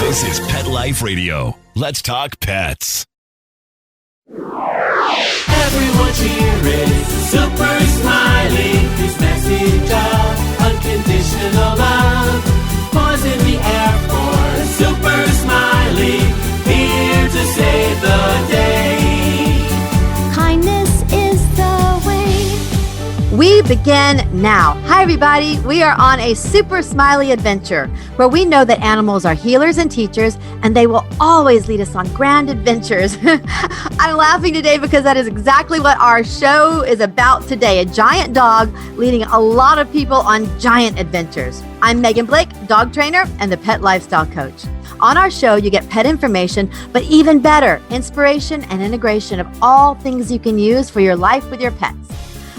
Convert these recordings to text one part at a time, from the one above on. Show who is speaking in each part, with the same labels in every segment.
Speaker 1: This is Pet Life Radio. Let's talk pets.
Speaker 2: Everyone cheering, Super Smiley. His message of unconditional love. Paws in the air for Super Smiley. Here to save the day.
Speaker 3: Kindness is the way. We begin now. Hi, everybody. We are on a Super Smiley adventure where we know that animals are healers and teachers, and they will always lead us on grand adventures. I'm laughing today because that is exactly what our show is about today. A giant dog leading a lot of people on giant adventures. I'm Megan Blake, dog trainer and the pet lifestyle coach. On our show, you get pet information, but even better, inspiration and integration of all things you can use for your life with your pets.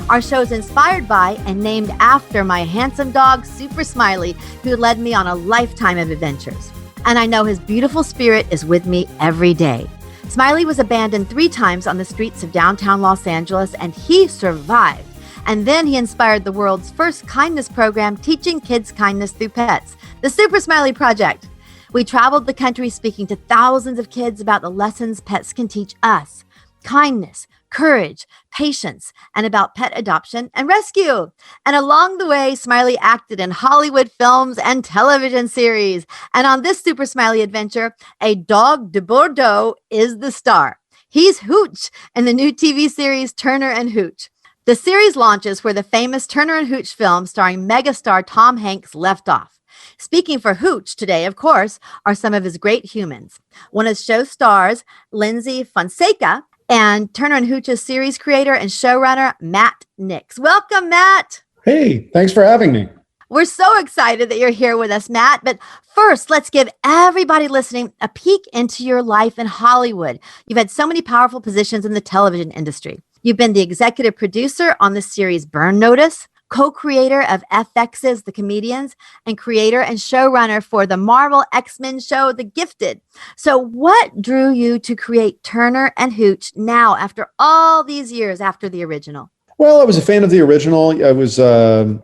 Speaker 3: Our show is inspired by and named after my handsome dog, Super Smiley, who led me on a lifetime of adventures. And I know his beautiful spirit is with me every day. Smiley was abandoned 3 times on the streets of downtown Los Angeles, and he survived. And then he inspired the world's first kindness program, teaching kids kindness through pets, the Super Smiley Project. We traveled the country speaking to thousands of kids about the lessons pets can teach us: kindness, courage, patience, and about pet adoption and rescue. And along the way, Smiley acted in Hollywood films and television series. And on this Super Smiley adventure, a Dogues de Bordeaux is the star. He's Hooch in the new TV series Turner and Hooch. The series launches where the famous Turner and Hooch film starring megastar Tom Hanks left off. Speaking for Hooch today, of course, are some of his great humans. One of the show stars, Lyndsy Fonseca, and Turner and Hooch's series creator and showrunner, Matt Nix. Welcome, Matt.
Speaker 4: Hey, thanks for having me.
Speaker 3: We're so excited that you're here with us, Matt. But first, let's give everybody listening a peek into your life in Hollywood. You've had so many powerful positions in the television industry. You've been the executive producer on the series Burn Notice, co-creator of FX's The Comedians, and creator and showrunner for the Marvel X-Men show, The Gifted. So what drew you to create Turner and Hooch now, after all these years after the original?
Speaker 4: Well, I was a fan of the original. I was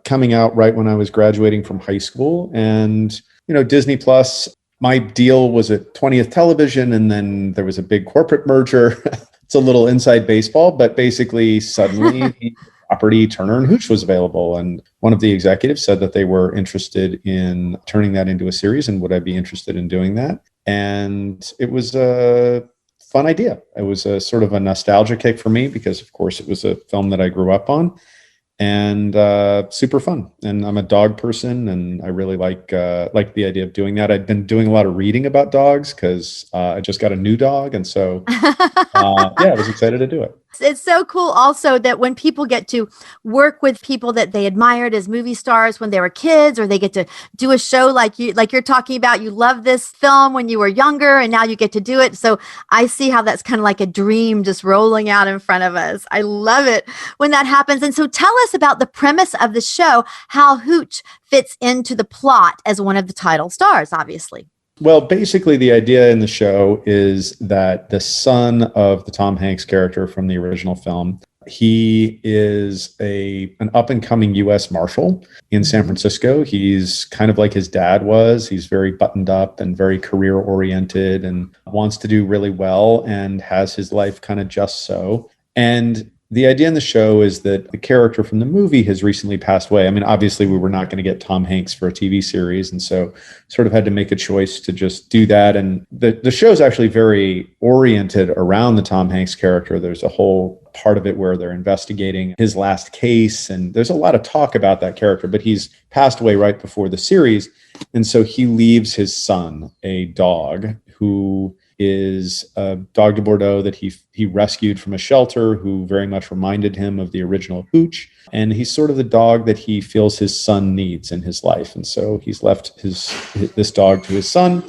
Speaker 4: coming out right when I was graduating from high school. And, Disney Plus, my deal was at 20th Television, and then there was a big corporate merger. It's a little inside baseball, but basically suddenly the property Turner and Hooch was available. And one of the executives said that they were interested in turning that into a series, and would I be interested in doing that? And it was a fun idea. It was a sort of a nostalgia kick for me because, of course, it was a film that I grew up on, and super fun. And I'm a dog person, and I really like the idea of doing that. I'd been doing a lot of reading about dogs because I just got a new dog, and so I was excited to do it.
Speaker 3: It's so cool also that when people get to work with people that they admired as movie stars when they were kids, or they get to do a show like you're talking about, you love this film when you were younger and now you get to do it. So I see how that's kind of like a dream just rolling out in front of us. I love it when that happens. And so tell us about the premise of the show, how Hooch fits into the plot as one of the title stars, obviously.
Speaker 4: Well, basically, the idea in the show is that the son of the Tom Hanks character from the original film, he is an up-and-coming U.S. Marshal in San Francisco. He's kind of like his dad was. He's very buttoned up and very career-oriented and wants to do really well and has his life kind of just so. And the idea in the show is that the character from the movie has recently passed away. I mean, obviously, we were not going to get Tom Hanks for a TV series, and so sort of had to make a choice to just do that. And the show is actually very oriented around the Tom Hanks character. There's a whole part of it where they're investigating his last case, and there's a lot of talk about that character, but he's passed away right before the series. And so he leaves his son, a dog, who is a Dogues de Bordeaux that he rescued from a shelter, who very much reminded him of the original Hooch. And he's sort of the dog that he feels his son needs in his life. And so he's left this dog to his son,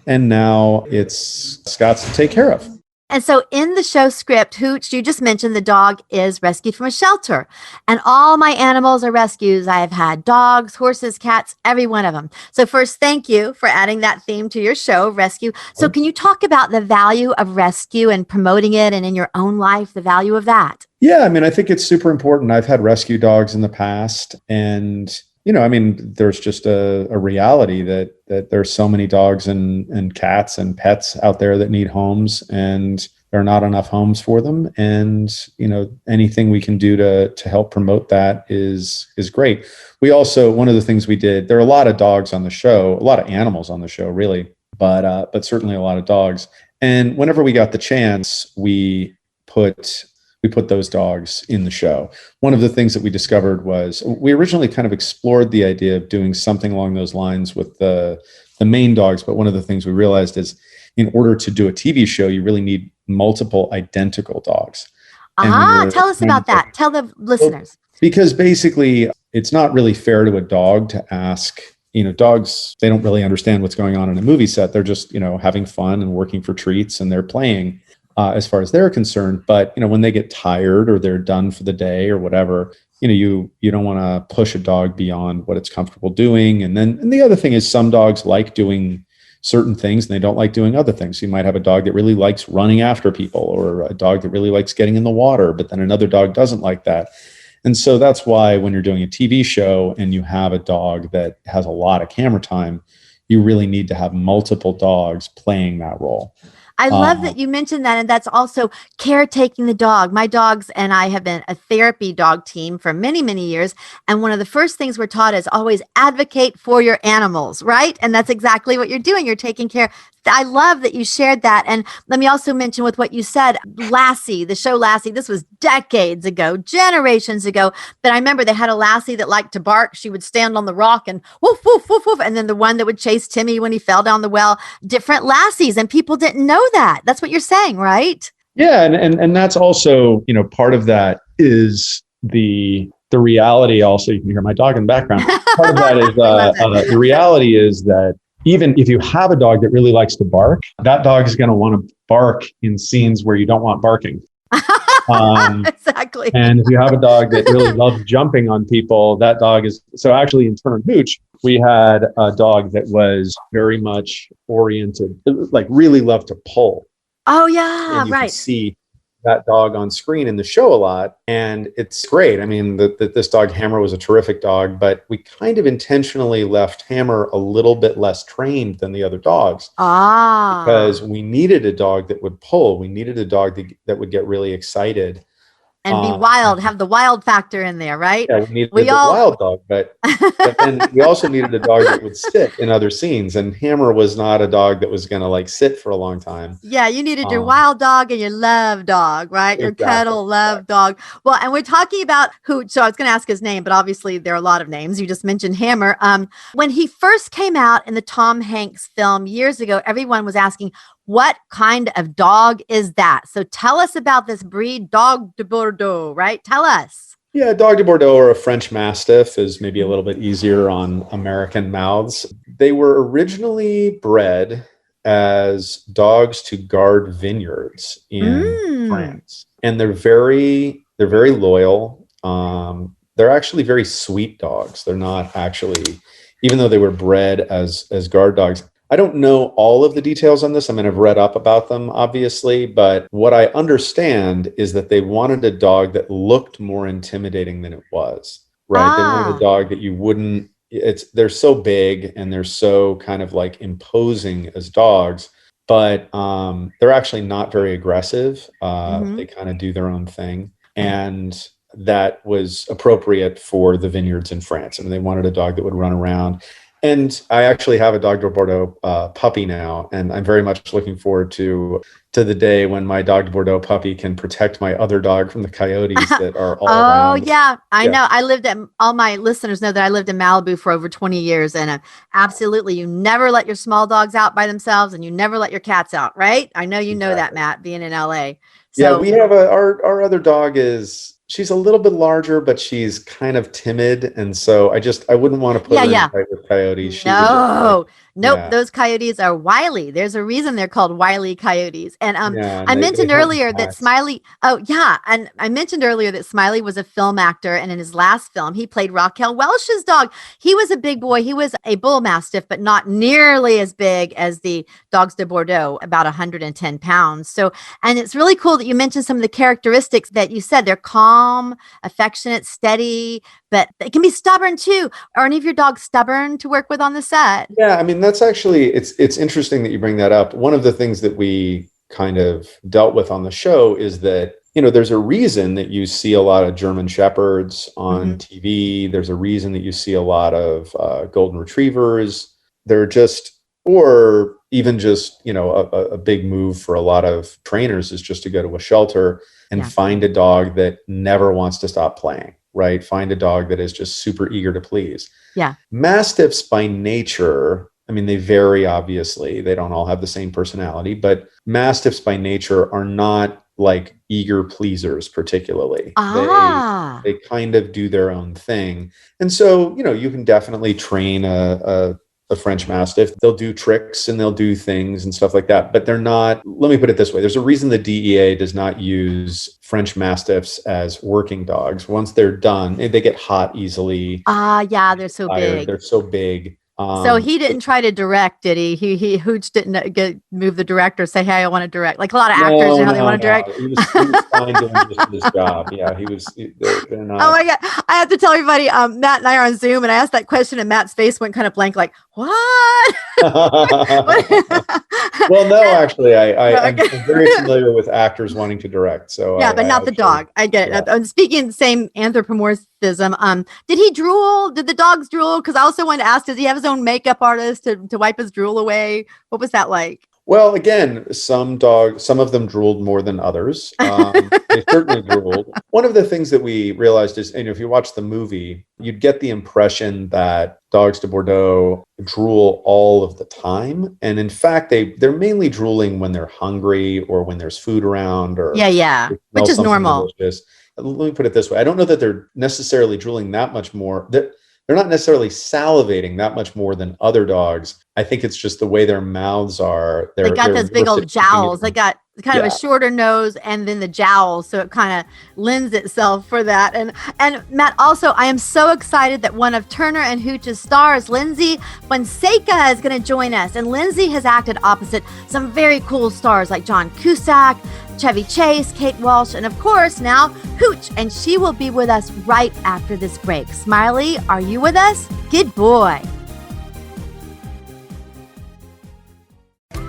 Speaker 4: and now it's Scott's to take care of.
Speaker 3: And so in the show script, Hooch, you just mentioned the dog is rescued from a shelter. And all my animals are rescues. I've had dogs, horses, cats, every one of them. So first, thank you for adding that theme to your show, rescue. So can you talk about the value of rescue and promoting it, and in your own life, the value of that?
Speaker 4: Yeah, I mean, I think it's super important. I've had rescue dogs in the past, and I mean, there's just a reality that there's so many dogs and cats and pets out there that need homes, and there are not enough homes for them. And, anything we can do to help promote that is great. We also, one of the things we did, there are a lot of dogs on the show, a lot of animals on the show, really, but certainly a lot of dogs. And whenever we got the chance, we put those dogs in the show. One of the things that we discovered was we originally kind of explored the idea of doing something along those lines with the main dogs. But one of the things we realized is in order to do a TV show, you really need multiple identical dogs.
Speaker 3: Tell us about that. Tell the listeners.
Speaker 4: Because basically it's not really fair to a dog to ask, dogs, they don't really understand what's going on in a movie set. They're just, having fun and working for treats, and they're playing. As far as they're concerned. But, when they get tired or they're done for the day or whatever, you don't want to push a dog beyond what it's comfortable doing. And the other thing is some dogs like doing certain things and they don't like doing other things. You might have a dog that really likes running after people, or a dog that really likes getting in the water, but then another dog doesn't like that. And so that's why when you're doing a TV show and you have a dog that has a lot of camera time, you really need to have multiple dogs playing that role.
Speaker 3: I love that you mentioned that. And that's also caretaking the dog. My dogs and I have been a therapy dog team for many, many years. And one of the first things we're taught is always advocate for your animals, right? And that's exactly what you're doing. You're taking care. I love that you shared that. And let me also mention with what you said, Lassie, the show Lassie, this was decades ago, generations ago. But I remember they had a Lassie that liked to bark. She would stand on the rock and woof, woof, woof, woof. And then the one that would chase Timmy when he fell down the well, different Lassies. And people didn't know that. That's what you're saying, right?
Speaker 4: Yeah. And that's also, part of that is the reality. Also, you can hear my dog in the background. Part of that is the reality is that even if you have a dog that really likes to bark, that dog is going to want to bark in scenes where you don't want barking.
Speaker 3: Exactly.
Speaker 4: And if you have a dog that really loves jumping on people, that dog is... So actually in Turner and Hooch, we had a dog that was very much oriented, like really loved to pull.
Speaker 3: Oh, yeah,
Speaker 4: and you
Speaker 3: right.
Speaker 4: can see that dog on screen in the show a lot. And it's great. I mean, this dog, Hammer, was a terrific dog, but we kind of intentionally left Hammer a little bit less trained than the other dogs. Because we needed a dog that would pull. We needed a dog that would get really excited.
Speaker 3: And be wild, have the wild factor in there, right?
Speaker 4: Yeah, we needed the wild dog, but then we also needed a dog that would sit in other scenes. And Hammer was not a dog that was going to sit for a long time.
Speaker 3: Yeah, you needed your wild dog and your love dog, right? Your cuddle love dog. Well, and we're talking about Hooch. So I was going to ask his name, but obviously there are a lot of names. You just mentioned Hammer. When he first came out in the Tom Hanks film years ago, everyone was asking, what kind of dog is that? So tell us about this breed, Dogues de Bordeaux, right? Tell us.
Speaker 4: Yeah, Dogues de Bordeaux, or a French Mastiff, is maybe a little bit easier on American mouths. They were originally bred as dogs to guard vineyards in France. And they're very loyal. They're actually very sweet dogs. They're not actually, even though they were bred as guard dogs. I don't know all of the details on this. I mean, I've read up about them, obviously, but what I understand is that they wanted a dog that looked more intimidating than it was, right? They wanted a dog that you wouldn't, they're so big and they're so kind of imposing as dogs, but they're actually not very aggressive. They kind of do their own thing. And that was appropriate for the vineyards in France. I mean, they wanted a dog that would run around. And I actually have a Dogues de Bordeaux puppy now, and I'm very much looking forward to the day when my Dogues de Bordeaux puppy can protect my other dog from the coyotes that are all around.
Speaker 3: Oh, yeah. I know. All my listeners know that I lived in Malibu for over 20 years, and absolutely, you never let your small dogs out by themselves, and you never let your cats out, right? I know you know that, Matt, being in LA. So,
Speaker 4: yeah, we have our other dog she's a little bit larger, but she's kind of timid. And so I wouldn't want to put her in a fight with coyotes.
Speaker 3: Nope. Those coyotes are wily. There's a reason they're called wily coyotes. And I mentioned earlier that Smiley. Oh, yeah. And I mentioned earlier that Smiley was a film actor. And in his last film, he played Raquel Welch's dog. He was a big boy. He was a bull mastiff, but not nearly as big as the Dogues de Bordeaux, about 110 pounds. So, and it's really cool that you mentioned some of the characteristics that you said. They're calm. calm, affectionate, steady, but it can be stubborn too. Are any of your dogs stubborn to work with on the set?
Speaker 4: Yeah, I mean, that's actually, it's interesting that you bring that up. One of the things that we kind of dealt with on the show is that, there's a reason that you see a lot of German Shepherds on TV. There's a reason that you see a lot of Golden Retrievers. They're just, or even just, a big move for a lot of trainers is just to go to a shelter and find a dog that never wants to stop playing, right? Find a dog that is just super eager to please.
Speaker 3: Yeah.
Speaker 4: Mastiffs by nature, I mean, they vary, obviously. They don't all have the same personality, but Mastiffs by nature are not like eager pleasers particularly. They kind of do their own thing. And so, you can definitely train a French Mastiff. They'll do tricks and they'll do things and stuff like that, but they're not, let me put it this way. There's a reason the DEA does not use French Mastiffs as working dogs. Once they're done, they get hot easily.
Speaker 3: Yeah, they're so big.
Speaker 4: They're so big.
Speaker 3: So he didn't try to direct, did he? Hooch didn't move the director, say, "Hey, I want to direct." Like a lot of actors, how they want to direct.
Speaker 4: He was fine doing just his job. Yeah, they're not.
Speaker 3: Oh my God! I have to tell everybody. Matt and I are on Zoom, and I asked that question, and Matt's face went kind of blank, like, "What?"
Speaker 4: Well, no, actually, I'm very familiar with actors wanting to direct. So
Speaker 3: yeah, but not the dog. I get it. I'm speaking the same anthropomorphism. Did he drool? Did the dogs drool? Because I also wanted to ask, does he have his own makeup artist to wipe his drool away? What was that like?
Speaker 4: Well, again, some of them drooled more than others. They certainly drooled. One of the things that we realized is, if you watch the movie, you'd get the impression that Dogues de Bordeaux drool all of the time. And in fact, they're mainly drooling when they're hungry or when there's food around. Or
Speaker 3: which is normal.
Speaker 4: Delicious. Let me put it this way. I don't know that they're necessarily drooling that much more. They're not necessarily salivating that much more than other dogs. I think it's just the way their mouths are.
Speaker 3: They got those big old jowls. They got kind of a shorter nose and then the jowls. So it kind of lends itself for that. And Matt, also, I am so excited that one of Turner and Hooch's stars, Lyndsy Fonseca, is going to join us. And Lyndsy has acted opposite some very cool stars like John Cusack, Chevy Chase, Kate Walsh, and of course now Hooch, and she will be with us right after this break. Smiley, are you with us? Good boy.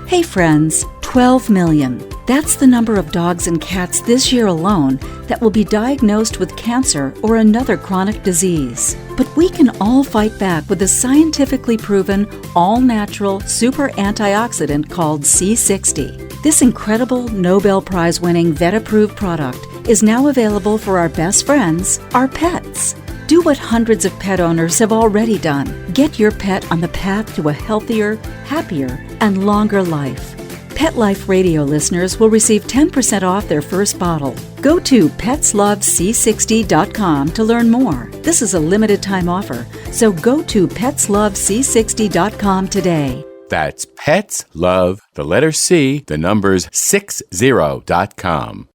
Speaker 5: Hey friends, 12 million. That's the number of dogs and cats this year alone that will be diagnosed with cancer or another chronic disease. But we can all fight back with a scientifically proven, all-natural super antioxidant called C60. This incredible Nobel Prize-winning vet-approved product is now available for our best friends, our pets. Do what hundreds of pet owners have already done. Get your pet on the path to a healthier, happier, and longer life. Pet Life Radio listeners will receive 10% off their first bottle. Go to petslovec60.com to learn more. This is a limited time offer, so go to petslovec60.com today.
Speaker 1: That's Pets Love, the letter C, the numbers 60.com.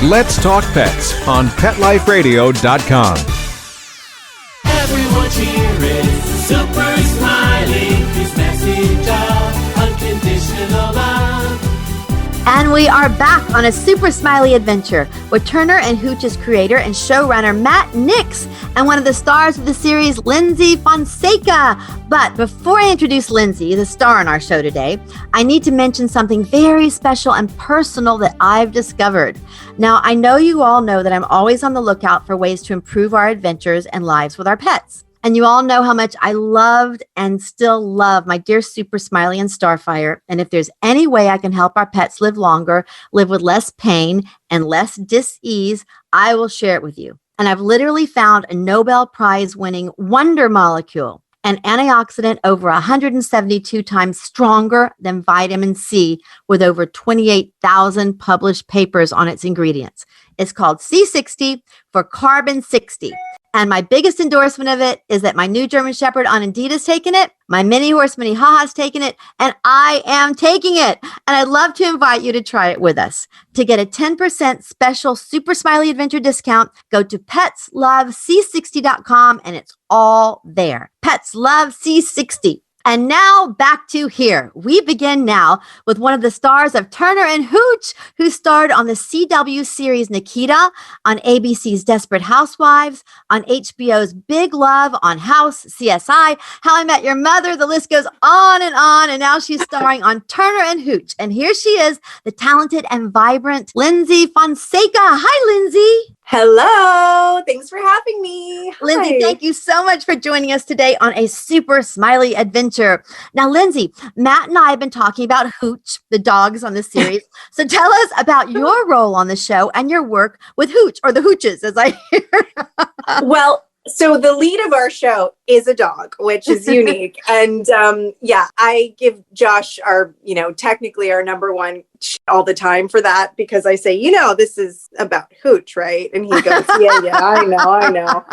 Speaker 6: Let's Talk Pets on PetLifeRadio.com.
Speaker 2: Everyone cheering, Super Smiley, his message of unconditional love.
Speaker 3: And we are back on a Super Smiley adventure with Turner and Hooch's creator and showrunner Matt Nix and one of the stars of the series, Lyndsy Fonseca. But before I introduce Lyndsy, the star on our show today, I need to mention something very special and personal that I've discovered. Now, I know you all know that I'm always on the lookout for ways to improve our adventures and lives with our pets. And you all know how much I loved and still love my dear Super Smiley and Starfire. And if there's any way I can help our pets live longer, live with less pain and less dis-ease, I will share it with you. And I've literally found a Nobel Prize winning wonder molecule, an antioxidant over 172 times stronger than vitamin C, with over 28,000 published papers on its ingredients. It's called C60 for carbon 60. And my biggest endorsement of it is that my new German Shepherd on Indeed has taken it, my mini horse Minnehaha's taken it, and I am taking it. And I'd love to invite you to try it with us. To get a 10% special Super Smiley Adventure discount, go to petslovec60.com and it's all there. Petslovec60. And now back to here. We begin now with one of the stars of Turner and Hooch, who starred on the CW series Nikita, on ABC's Desperate Housewives, on HBO's Big Love, on House, CSI, How I Met Your Mother. The list goes on. And now she's starring on Turner and Hooch. And here she is, the talented and vibrant Lyndsy Fonseca. Hi, Lyndsy.
Speaker 7: Hello. Thanks for having me.
Speaker 3: Lyndsy, thank you so much for joining us today on a super smiley adventure. Now, Lyndsy, Matt and I have been talking about Hooch, the dogs on this series. So tell us about your role on the show and your work with Hooch, or the Hooches, as I hear.
Speaker 7: Well, so the lead of our show is a dog, which is unique. And I give Josh technically our number one all the time for that, because I say, this is about Hooch, right? And he goes, yeah, I know.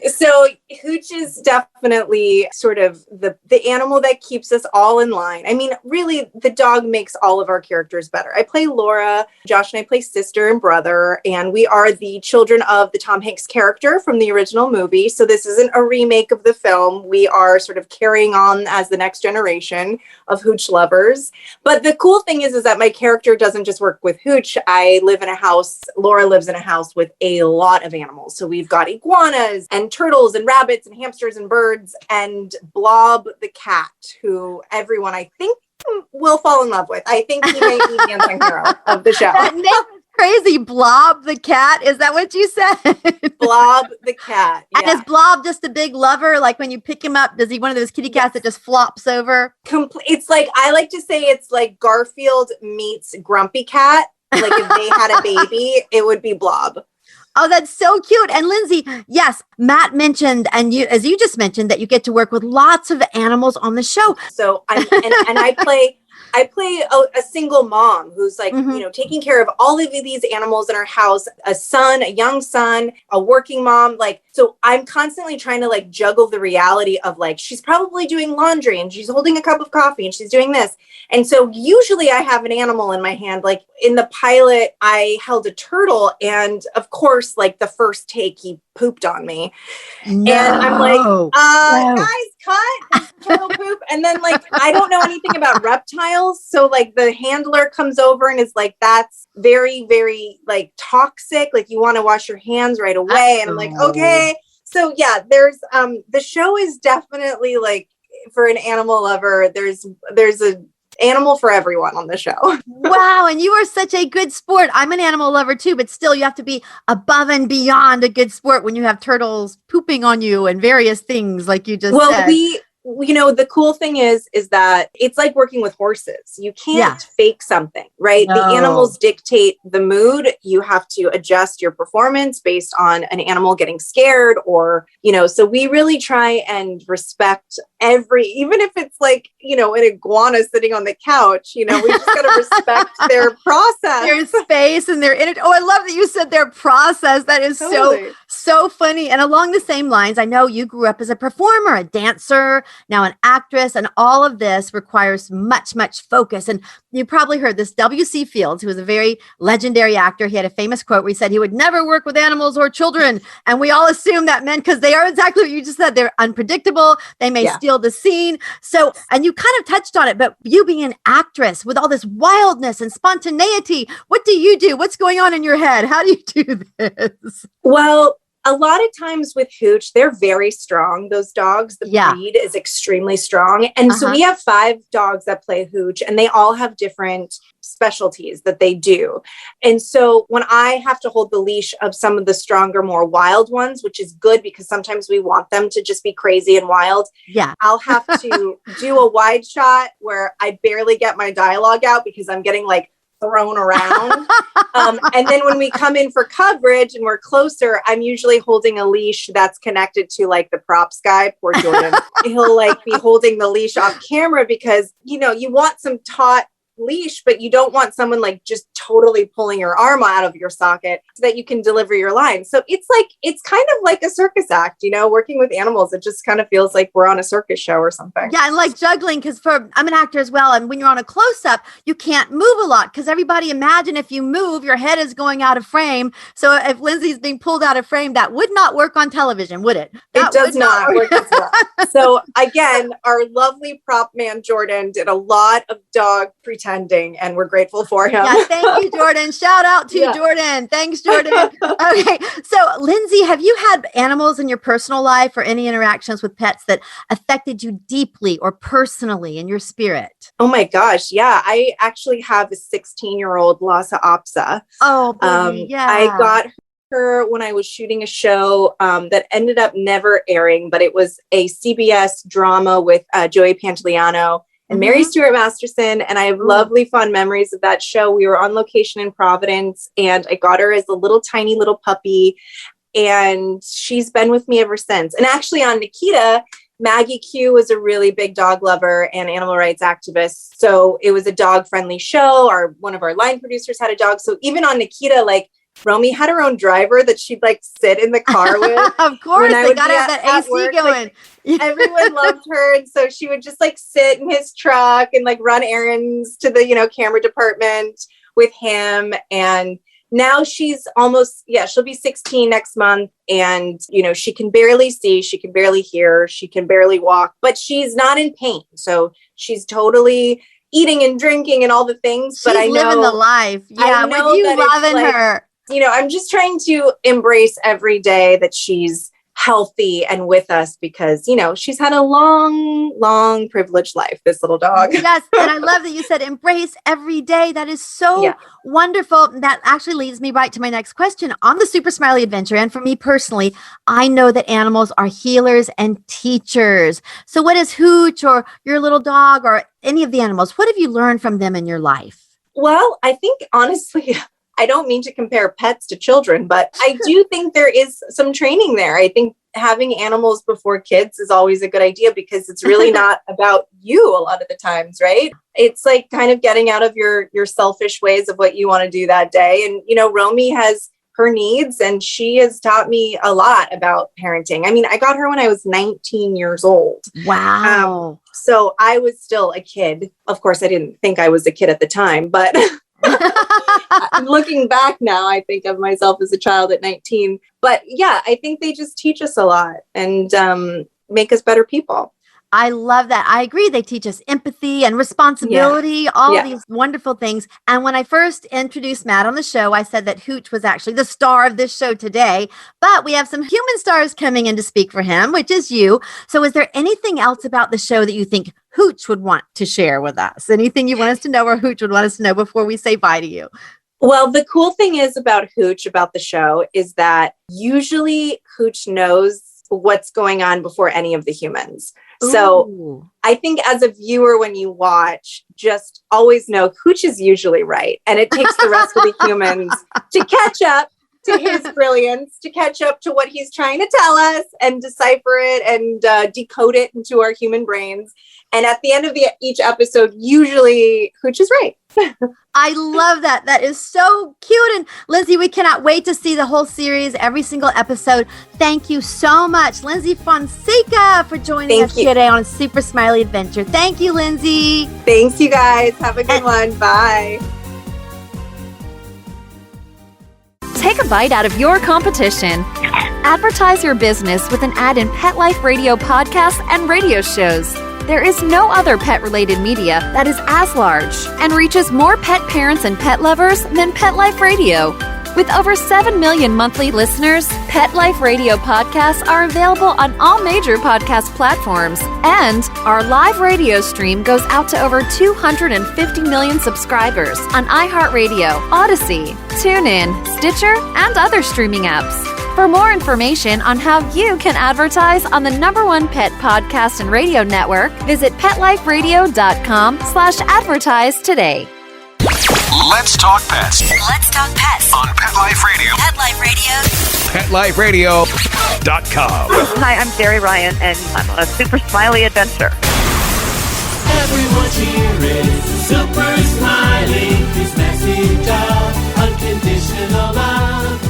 Speaker 7: So Hooch is definitely sort of the animal that keeps us all in line. I mean, really, the dog makes all of our characters better. I play Laura, Josh and I play sister and brother, and we are the children of the Tom Hanks character from the original movie. So this isn't a remake of the film. We are sort of carrying on as the next generation of Hooch lovers. But the cool thing is that my character doesn't just work with Hooch. I live in a house, Laura lives in a house with a lot of animals. So we've got iguanas and turtles and rabbits and hamsters and birds, and Blob the cat, who everyone I think will fall in love with. I think he may be the unsung hero of the show.
Speaker 3: That name is crazy. Blob the cat. Is that what you said?
Speaker 7: Blob the cat.
Speaker 3: Yeah. And is Blob just a big lover? Like when you pick him up, does he one of those kitty cats that just flops over?
Speaker 7: It's like, I like to say it's like Garfield meets Grumpy Cat. Like if they had a baby, it would be Blob.
Speaker 3: Oh, that's so cute. And Lyndsy, yes, Matt mentioned, and you, as you just mentioned, that you get to work with lots of animals on the show.
Speaker 7: So I play a single mom who's like, taking care of all of these animals in her house, a young son, a working mom. Like, so I'm constantly trying to like juggle the reality of like, she's probably doing laundry and she's holding a cup of coffee and she's doing this. And so usually I have an animal in my hand. Like in the pilot, I held a turtle, and of course, like the first take, he pooped on me. No. And I'm like, guys, cut turtle poop. And then like, I don't know anything about reptiles. So like the handler comes over and is like, that's very, very like toxic. Like you want to wash your hands right away. And I'm like, okay. So yeah, there's, the show is definitely like, for an animal lover, there's a animal for everyone on the show.
Speaker 3: Wow. And you are such a good sport. I'm an animal lover too, but still you have to be above and beyond a good sport when you have turtles pooping on you and various things like you just said.
Speaker 7: The cool thing is that it's like working with horses. You can't fake something, right? No. The animals dictate the mood. You have to adjust your performance based on an animal getting scared or, so we really try and respect even if it's like, an iguana sitting on the couch, we just got to respect their process.
Speaker 3: Their space and their energy. Oh, I love that you said their process. That is so funny. And along the same lines, I know you grew up as a performer, a dancer, now an actress, and all of this requires much, much focus. And you probably heard this W.C. Fields, who was a very legendary actor. He had a famous quote where he said he would never work with animals or children. And we all assume that meant because they are exactly what you just said. They're unpredictable. They may steal the scene. So, and you kind of touched on it, but you being an actress with all this wildness and spontaneity, what do you do? What's going on in your head? How do you do this?
Speaker 7: Well, a lot of times with Hooch, they're very strong. Those dogs, the breed is extremely strong. And so we have 5 dogs that play Hooch, and they all have different specialties that they do. And so when I have to hold the leash of some of the stronger, more wild ones, which is good because sometimes we want them to just be crazy and wild. Yeah. I'll have to do a wide shot where I barely get my dialogue out because I'm getting like thrown around. And then when we come in for coverage and we're closer, I'm usually holding a leash that's connected to like the props guy, poor Jordan. He'll like be holding the leash off camera because, you want some taut leash, but you don't want someone like just totally pulling your arm out of your socket so that you can deliver your line. So it's kind of like a circus act, working with animals. It just kind of feels like we're on a circus show or something.
Speaker 3: Yeah. And like juggling, because I'm an actor as well. And when you're on a close up, you can't move a lot because everybody imagine if you move, your head is going out of frame. So if Lyndsy's being pulled out of frame, that would not work on television, would it?
Speaker 7: It does not work. So again, our lovely prop man, Jordan, did a lot of dog pretending, and we're grateful for him.
Speaker 3: Yeah, thank you, Jordan. Shout out to Jordan. Thanks, Jordan. Okay. So, Lyndsy, have you had animals in your personal life or any interactions with pets that affected you deeply or personally in your spirit?
Speaker 7: Oh my gosh. Yeah. I actually have a 16-year-old Lhasa Apso.
Speaker 3: Oh, baby, yeah.
Speaker 7: I got her when I was shooting a show that ended up never airing, but it was a CBS drama with Joey Pantoliano and Mary Stuart Masterson. And I have lovely, fun memories of that show. We were on location in Providence, and I got her as a little tiny little puppy. And she's been with me ever since. And actually on Nikita, Maggie Q was a really big dog lover and animal rights activist. So it was a dog friendly show. One of our line producers had a dog. So even on Nikita, like, Romy had her own driver that she'd like sit in the car with.
Speaker 3: Of course, they got to have that AC
Speaker 7: work.
Speaker 3: going.
Speaker 7: Like, everyone loved her. And so she would just like sit in his truck and like run errands to the, camera department with him. And now she's almost, she'll be 16 next month. And, she can barely see, she can barely hear, she can barely walk, but she's not in pain. So she's totally eating and drinking and all the things. But I know
Speaker 3: living the life. Yeah, with you loving her.
Speaker 7: I'm just trying to embrace every day that she's healthy and with us because, she's had a long, privileged life, this little dog.
Speaker 3: Yes. And I love that you said embrace every day. That is so wonderful. That actually leads me right to my next question on the Super Smiley Adventure. And for me personally, I know that animals are healers and teachers. So what is Hooch or your little dog or any of the animals? What have you learned from them in your life?
Speaker 7: Well, I think honestly, I don't mean to compare pets to children, but I do think there is some training there. I think having animals before kids is always a good idea because it's really not about you a lot of the times, right? It's like kind of getting out of your selfish ways of what you want to do that day. And, Romy has her needs and she has taught me a lot about parenting. I mean, I got her when I was 19 years old.
Speaker 3: Wow.
Speaker 7: So I was still a kid. Of course, I didn't think I was a kid at the time, but looking back now, I think of myself as a child at 19. But yeah, I think they just teach us a lot and make us better people.
Speaker 3: I love that. I agree. They teach us empathy and responsibility, all these wonderful things. And when I first introduced Matt on the show, I said that Hooch was actually the star of this show today. But we have some human stars coming in to speak for him, which is you. So is there anything else about the show that you think Hooch would want to share with us? Anything you want us to know or Hooch would want us to know before we say bye to you?
Speaker 7: Well, the cool thing is about Hooch, about the show, is that usually Hooch knows what's going on before any of the humans.
Speaker 3: Ooh.
Speaker 7: So I think as a viewer, when you watch, just always know Hooch is usually right. And it takes the rest of the humans to catch up to his brilliance, to catch up to what he's trying to tell us and decipher it and decode it into our human brains. And at the end of each episode, usually Hooch is right.
Speaker 3: I love that. That is so cute. And Lyndsy, we cannot wait to see the whole series, every single episode. Thank you so much, Lyndsy Fonseca, for joining us today on Super Smiley Adventure. Thank you, Lyndsy.
Speaker 7: Thanks, you guys. Have a good one. Bye.
Speaker 8: Take a bite out of your competition. Advertise your business with an ad in Pet Life Radio podcasts and radio shows. There is no other pet-related media that is as large and reaches more pet parents and pet lovers than Pet Life Radio. With over 7 million monthly listeners, Pet Life Radio podcasts are available on all major podcast platforms, and our live radio stream goes out to over 250 million subscribers on iHeartRadio, Odyssey, TuneIn, Stitcher, and other streaming apps. For more information on how you can advertise on the #1 pet podcast and radio network, visit PetLifeRadio.com/advertise today.
Speaker 6: Let's talk pets
Speaker 9: Let's talk pets
Speaker 6: on Pet Life Radio.
Speaker 9: Pet Life Radio.
Speaker 6: PetLifeRadio.com.
Speaker 10: Hi, I'm Jerry Ryan, and I'm on a Super Smiley Adventure.
Speaker 2: Everyone's here is Super Smiley. His message of unconditional love.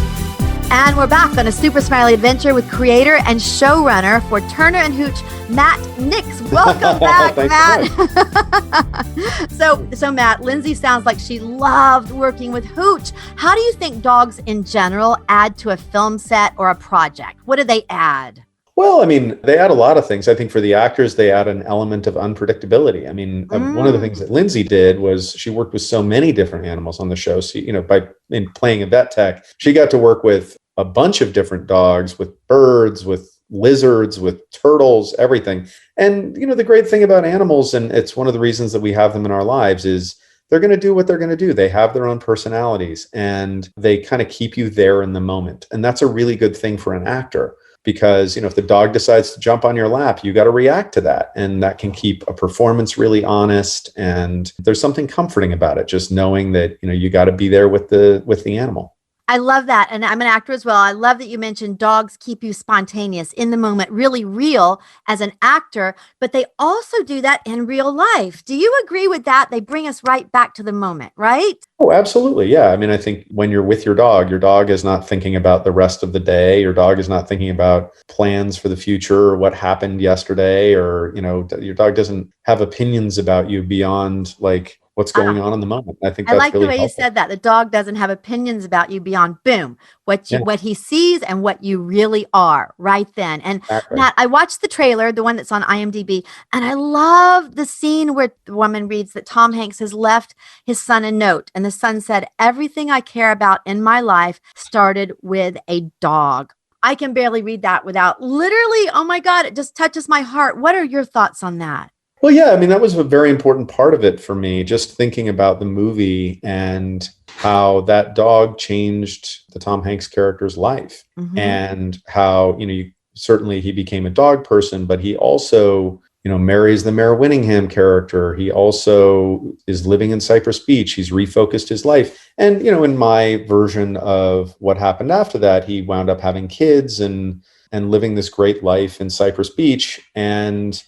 Speaker 3: And we're back on a Super Smiley Adventure with creator and showrunner for Turner and Hooch, Matt Nix. Welcome back, Matt. So Matt, Lyndsy sounds like she loved working with Hooch. How do you think dogs in general add to a film set or a project? What do they add?
Speaker 4: Well, I mean, they add a lot of things. I think for the actors, they add an element of unpredictability. I mean, one of the things that Lyndsy did was she worked with so many different animals on the show. So, in playing a vet tech, she got to work with a bunch of different dogs, with birds, with lizards, with turtles, everything. And, the great thing about animals, and it's one of the reasons that we have them in our lives, is they're going to do what they're going to do. They have their own personalities and they kind of keep you there in the moment. And that's a really good thing for an actor. Because, if the dog decides to jump on your lap, you got to react to that. And that can keep a performance really honest. And there's something comforting about it, just knowing that, you got to be there with the animal.
Speaker 3: I love that. And I'm an actor as well. I love that you mentioned dogs keep you spontaneous, in the moment, really real as an actor, but they also do that in real life. Do you agree with that? They bring us right back to the moment, right?
Speaker 4: Oh, absolutely. Yeah. I mean, I think when you're with your dog is not thinking about the rest of the day. Your dog is not thinking about plans for the future or what happened yesterday, or, your dog doesn't have opinions about you beyond like what's going on in the moment. I think that's
Speaker 3: like
Speaker 4: really
Speaker 3: the way
Speaker 4: helpful.
Speaker 3: you said that. The dog doesn't have opinions about you beyond boom, what he sees and what you really are right then. And
Speaker 4: Exactly.
Speaker 3: Matt, I watched the trailer, the one that's on IMDb, and I love the scene where the woman reads that Tom Hanks has left his son a note, and the son said, "Everything I care about in my life started with a dog." I can barely read that without literally, oh my God, it just touches my heart. What are your thoughts on that?
Speaker 4: Well, yeah, I mean, that was a very important part of it for me, just thinking about the movie and how that dog changed the Tom Hanks character's life, and how, certainly he became a dog person, but he also, marries the Mayor Winningham character. He also is living in Cypress Beach. He's refocused his life. And, in my version of what happened after that, he wound up having kids and living this great life in Cypress Beach. And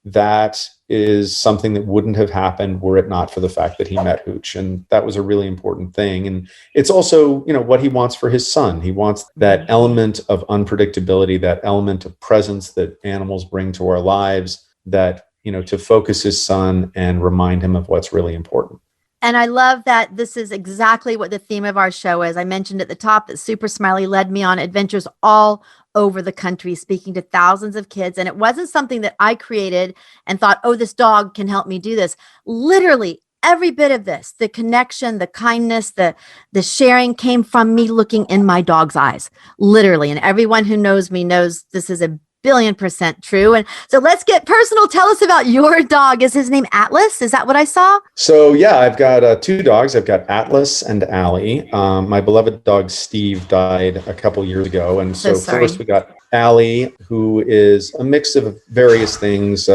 Speaker 4: that is something that wouldn't have happened were it not for the fact that he met Hooch. And that was a really important thing. And it's also, what he wants for his son. He wants that element of unpredictability, that element of presence that animals bring to our lives, that, to focus his son and remind him of what's really important.
Speaker 3: And I love that this is exactly what the theme of our show is. I mentioned at the top that Super Smiley led me on adventures all over the country, speaking to thousands of kids. And it wasn't something that I created and thought, oh, this dog can help me do this. Literally, every bit of this, the connection, the kindness, the sharing came from me looking in my dog's eyes, literally. And everyone who knows me knows this is a 1,000,000,000% true. And so let's get personal. Tell us about your dog. Is his name Atlas? Is that what I saw?
Speaker 4: So yeah, I've got two dogs. I've got Atlas and Allie. My beloved dog Steve died a couple years ago. And so first we got Allie, who is a mix of various things,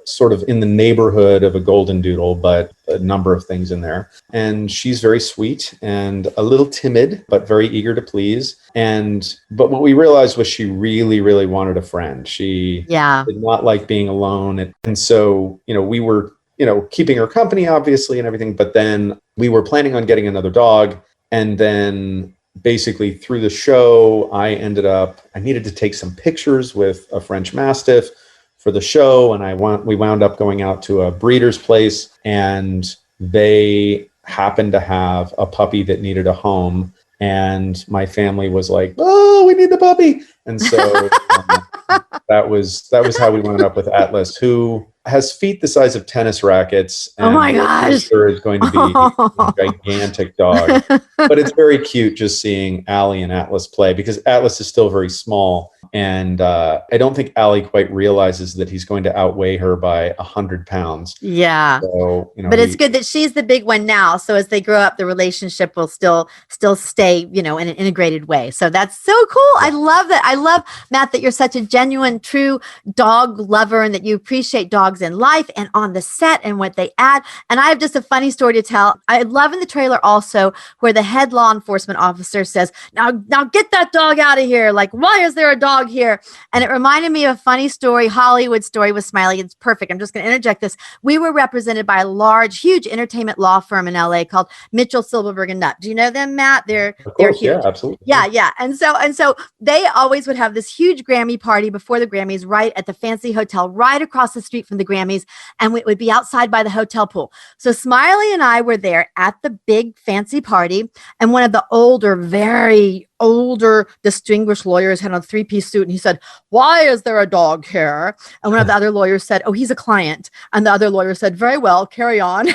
Speaker 4: sort of in the neighborhood of a golden doodle, but a number of things in there. And she's very sweet and a little timid, but very eager to please. But what we realized was she really, really wanted a friend. She did not like being alone. And so, we were, keeping her company, obviously, and everything. But then we were planning on getting another dog. And then basically through the show, I needed to take some pictures with a French Mastiff for the show. And we wound up going out to a breeder's place, and they happened to have a puppy that needed a home. And my family was like, "Oh, we need the puppy." And so that was how we wound up with Atlas, who has feet the size of tennis rackets. And
Speaker 3: oh my gosh.
Speaker 4: Sure is going to be a gigantic dog. But it's very cute just seeing Allie and Atlas play, because Atlas is still very small. And I don't think Allie quite realizes that he's going to outweigh her by 100 pounds.
Speaker 3: Yeah.
Speaker 4: So,
Speaker 3: but it's good that she's the big one now. So as they grow up, the relationship will still stay, in an integrated way. So that's so cool. I love that. I love, Matt, that you're such a genuine, true dog lover, and that you appreciate dogs in life and on the set and what they add. And I have just a funny story to tell. I love in the trailer also where the head law enforcement officer says, now get that dog out of here. Like, why is there a dog here? And it reminded me of a funny story, Hollywood story with Smiley. It's perfect. I'm just going to interject this. We were represented by a large, huge entertainment law firm in LA called Mitchell, Silverberg and Nutt. Do you know them, Matt? They're huge.
Speaker 4: Yeah, absolutely.
Speaker 3: Yeah. And so they always would have this huge Grammy party before the Grammys right at the fancy hotel right across the street from the Grammys, and it would be outside by the hotel pool. So Smiley and I were there at the big fancy party, and one of the older, very older, distinguished lawyer. He had on a 3-piece suit, and he said, "Why is there a dog here?" And one of the other lawyers said, "Oh, he's a client." And the other lawyer said, "Very well, carry on."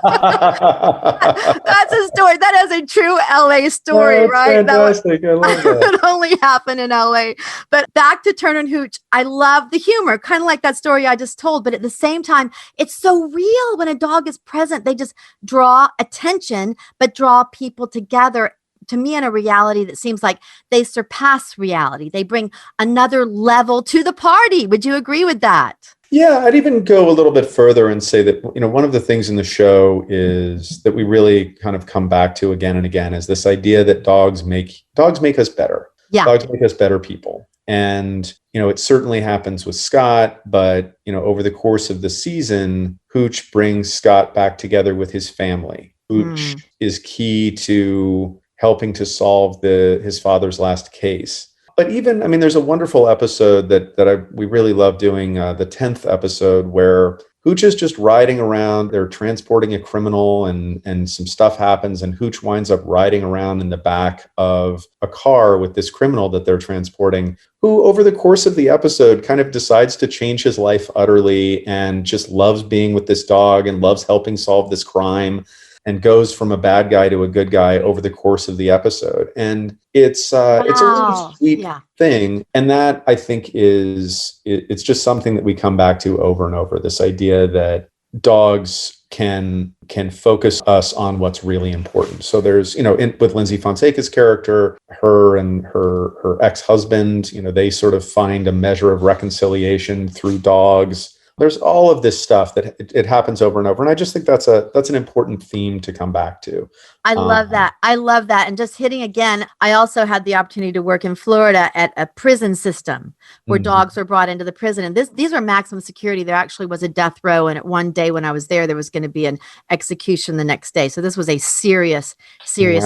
Speaker 3: That's a story. That is a true LA story,
Speaker 4: That's
Speaker 3: right?
Speaker 4: fantastic. I love that.
Speaker 3: It only happened in LA. But back to Turner and Hooch, I love the humor, kind of like that story I just told. But at the same time, it's so real when a dog is present. They just draw attention, but draw people together. To me, in a reality that seems like they surpass reality. They bring another level to the party. Would you agree with that?
Speaker 4: Yeah, I'd even go a little bit further and say that, one of the things in the show is that we really kind of come back to again and again is this idea that dogs make us better.
Speaker 3: Yeah.
Speaker 4: Dogs make us better people. And, it certainly happens with Scott, but, over the course of the season, Hooch brings Scott back together with his family. Hooch is key to helping to solve his father's last case. But even, there's a wonderful episode that we really love doing, the 10th episode, where Hooch is just riding around. They're transporting a criminal and some stuff happens, and Hooch winds up riding around in the back of a car with this criminal that they're transporting, who over the course of the episode kind of decides to change his life utterly and just loves being with this dog and loves helping solve this crime, and goes from a bad guy to a good guy over the course of the episode. And it's a really sweet thing. And that, I think, it's just something that we come back to over and over, this idea that dogs can focus us on what's really important. So there's, with Lyndsy Fonseca's character, her and her ex-husband, they sort of find a measure of reconciliation through dogs. There's all of this stuff that it happens over and over. And I just think that's an important theme to come back to.
Speaker 3: I love that. I love that. And just hitting again, I also had the opportunity to work in Florida at a prison system where dogs were brought into the prison. And these were maximum security. There actually was a death row. And at one day when I was there was going to be an execution the next day. So this was a serious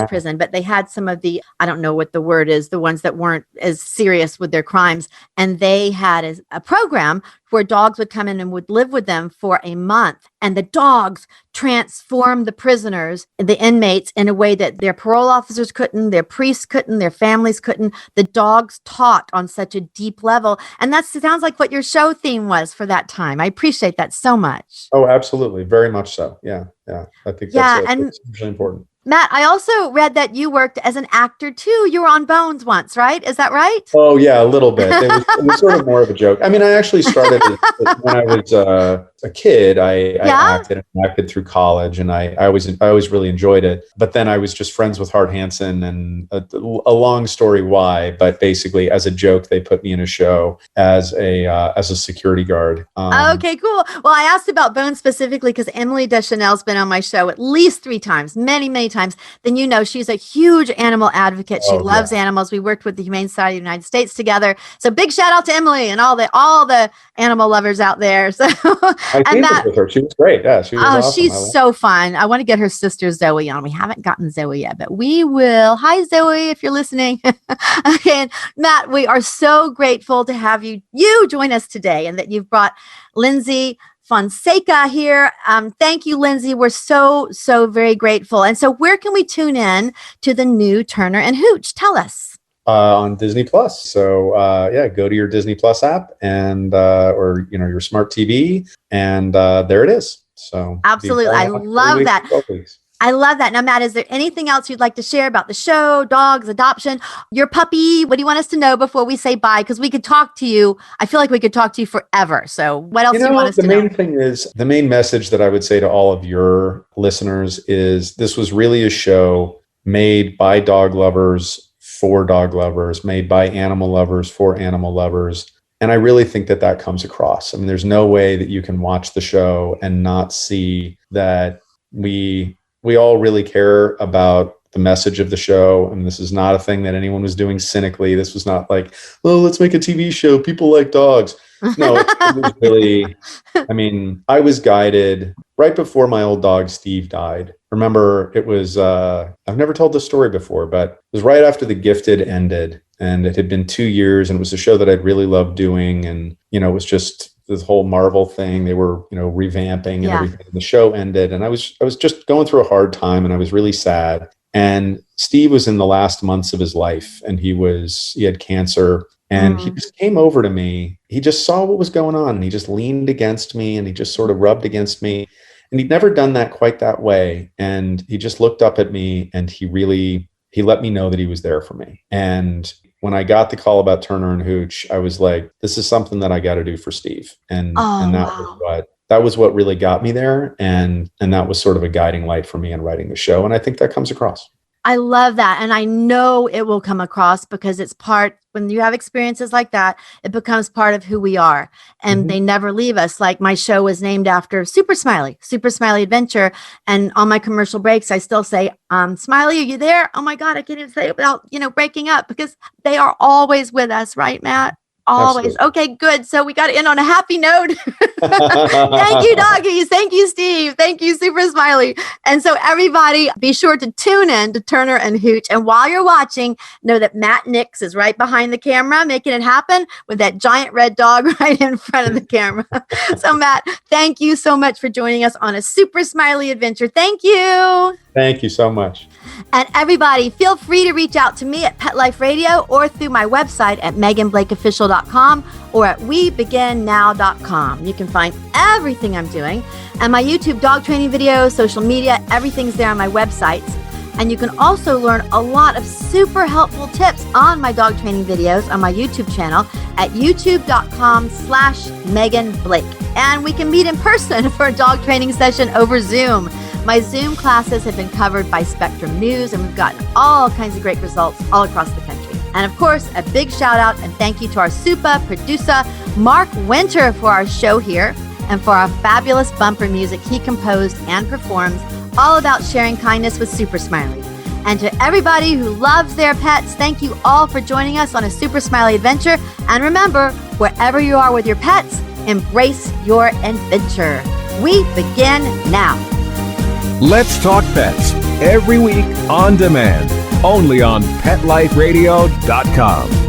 Speaker 3: prison. But they had some of the, I don't know what the word is, the ones that weren't as serious with their crimes. And they had a program where dogs would come in and would live with them for a month. And the dogs transformed the prisoners, the inmates, in a way that their parole officers couldn't, their priests couldn't, their families couldn't. The dogs taught on such a deep level. And that sounds like what your show theme was for that time. I appreciate that so much.
Speaker 4: Oh, absolutely. Very much so. Yeah. I think that's really important.
Speaker 3: Matt, I also read that you worked as an actor too. You were on Bones once, right? Is that right?
Speaker 4: Oh yeah, a little bit. It was sort of more of a joke. I actually started when I was a kid. I acted through college, and I always really enjoyed it. But then I was just friends with Hart Hansen, and a long story why. But basically, as a joke, they put me in a show as a security guard.
Speaker 3: Okay, cool. Well, I asked about Bones specifically because Emily Deschanel's been on my show at least 3 times, many times. Then she's a huge animal advocate. She loves animals. We worked with the Humane Society of the United States together. So big shout out to Emily and all the animal lovers out there. So
Speaker 4: I dated with her. She was great. Yeah, she was awesome.
Speaker 3: She's so fun. I want to get her sister Zoe on. We haven't gotten Zoe yet, but we will. Hi Zoe, if you're listening. Okay, and Matt, we are so grateful to have you join us today, and that you've brought Lyndsy Fonseca here. Thank you, Lyndsy. We're so very grateful. And so where can we tune in to the new Turner and Hooch? Tell us.
Speaker 4: On Disney Plus. So go to your Disney Plus app and or your smart TV, and there it is. So
Speaker 3: absolutely. I love that. I love that. Now, Matt, is there anything else you'd like to share about the show, dogs, adoption, your puppy? What do you want us to know before we say bye? Because we could talk to you. I feel like we could talk to you forever. So what else do you want us to know?
Speaker 4: The main message that I would say to all of your listeners is this was really a show made by dog lovers for dog lovers, made by animal lovers for animal lovers. And I really think that comes across. There's no way that you can watch the show and not see that we all really care about the message of the show. And this is not a thing that anyone was doing cynically. This was not like, oh, let's make a TV show. People like dogs. No, it was really, I was guided right before my old dog, Steve, died. Remember, it was, I've never told this story before, but it was right after The Gifted ended, and it had been 2 years, and it was a show that I'd really loved doing. And, it was just this whole Marvel thing. They were, revamping and everything. The show ended, and I was just going through a hard time, and I was really sad. And Steve was in the last months of his life, and he had cancer. And he just came over to me. He just saw what was going on, and he just leaned against me, and he just sort of rubbed against me. And he'd never done that quite that way. And he just looked up at me, and he let me know that he was there for me. And when I got the call about Turner and Hooch, I was like, this is something that I got to do for Steve. And that was what really got me there. And that was sort of a guiding light for me in writing the show. And I think that comes across.
Speaker 3: I love that. And I know it will come across because it's when you have experiences like that, it becomes part of who we are, and they never leave us. Like my show was named after Super Smiley Adventure. And on my commercial breaks, I still say, Smiley, are you there? Oh my God, I can't even say it without, breaking up, because they are always with us, right, Matt? Always. Absolutely. Okay, good. So we got to end on a happy note. Thank you, doggies. Thank you, Steve. Thank you, Super Smiley. And so everybody, be sure to tune in to Turner and Hooch. And while you're watching, know that Matt Nix is right behind the camera, making it happen with that giant red dog right in front of the camera. So Matt, thank you so much for joining us on a Super Smiley adventure. Thank you.
Speaker 4: Thank you so much.
Speaker 3: And everybody, feel free to reach out to me at Pet Life Radio or through my website at meganblakeofficial.com or at webeginnow.com. You can find everything I'm doing and my YouTube dog training videos, social media, everything's there on my websites. And you can also learn a lot of super helpful tips on my dog training videos on my YouTube channel at youtube.com/Megan Blake. And we can meet in person for a dog training session over Zoom. My Zoom classes have been covered by Spectrum News, and we've gotten all kinds of great results all across the country. And of course, a big shout out and thank you to our super producer, Mark Winter, for our show here and for our fabulous bumper music he composed and performs, all about sharing kindness with Super Smiley. And to everybody who loves their pets, thank you all for joining us on a Super Smiley adventure. And remember, wherever you are with your pets, embrace your adventure. We begin now.
Speaker 6: Let's Talk Pets, every week on demand, only on PetLifeRadio.com.